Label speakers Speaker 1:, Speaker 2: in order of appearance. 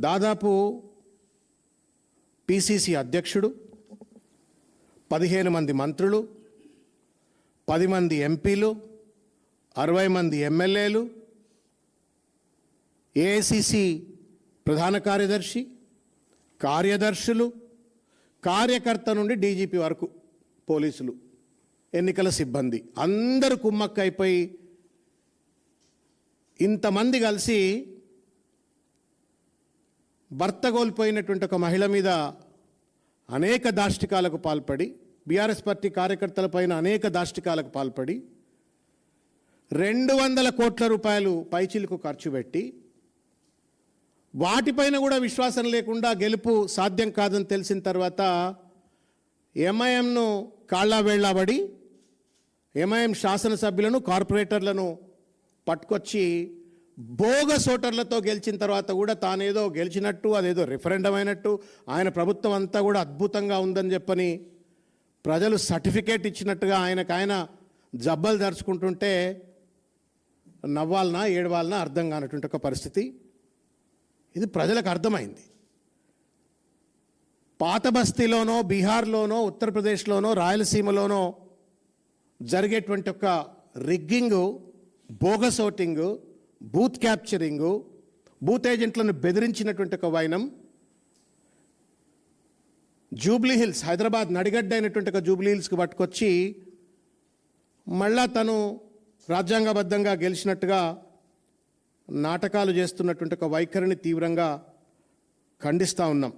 Speaker 1: దాదాపు పిసిసి అధ్యక్షుడు, 15 మంది మంత్రులు, 10 మంది ఎంపీలు, 60 మంది ఎమ్మెల్యేలు, ఏఐసిసి ప్రధాన కార్యదర్శి, కార్యదర్శులు, కార్యకర్త నుండి డీజీపీ వరకు పోలీసులు, ఎన్నికల సిబ్బంది అందరూ కుమ్మక్కైపోయి ఇంతమంది కలిసి భర్త కోల్పోయినటువంటి ఒక మహిళ మీద అనేక దాష్టికాలకు పాల్పడి, బీఆర్ఎస్ పార్టీ కార్యకర్తలపైన అనేక దాష్టికాలకు పాల్పడి 200 కోట్ల రూపాయలు పైచిలకు ఖర్చు పెట్టి వాటిపైన కూడా విశ్వాసం లేకుండా గెలుపు సాధ్యం కాదని తెలిసిన తర్వాత ఎంఐఎంను కాళ్ళ వేళ్ళబడి ఎంఐఎం శాసనసభ్యులను, కార్పొరేటర్లను పట్టుకొచ్చి బోగస్ ఓటర్లతో గెలిచిన తర్వాత కూడా తానేదో గెలిచినట్టు, అదేదో రిఫరెండం అయినట్టు, ఆయన ప్రభుత్వం అంతా కూడా అద్భుతంగా ఉందని చెప్పని ప్రజలు సర్టిఫికేట్ ఇచ్చినట్టుగా ఆయన జబ్బలు దరుచుకుంటుంటే నవ్వాలనా ఏడవాలనా అర్థం కానటువంటి ఒక పరిస్థితి. ఇది ప్రజలకు అర్థమైంది. పాత బస్తీలోనో, బీహార్లోనో, ఉత్తరప్రదేశ్లోనో, రాయలసీమలోనో జరిగేటువంటి ఒక rigging, bogus voting, booth capturing, booth ఏజెంట్లను బెదిరించినటువంటి ఒక వైనం జూబ్లీ హిల్స్, హైదరాబాద్ నడిగడ్డ అయినటువంటి ఒక జూబ్లీ హిల్స్కి పట్టుకొచ్చి మళ్ళా తను రాజ్యాంగబద్ధంగా గెలిచినట్టుగా నాటకాలు చేస్తున్నటువంటి ఒక వైఖరిని తీవ్రంగా ఖండిస్తూ ఉన్నాం.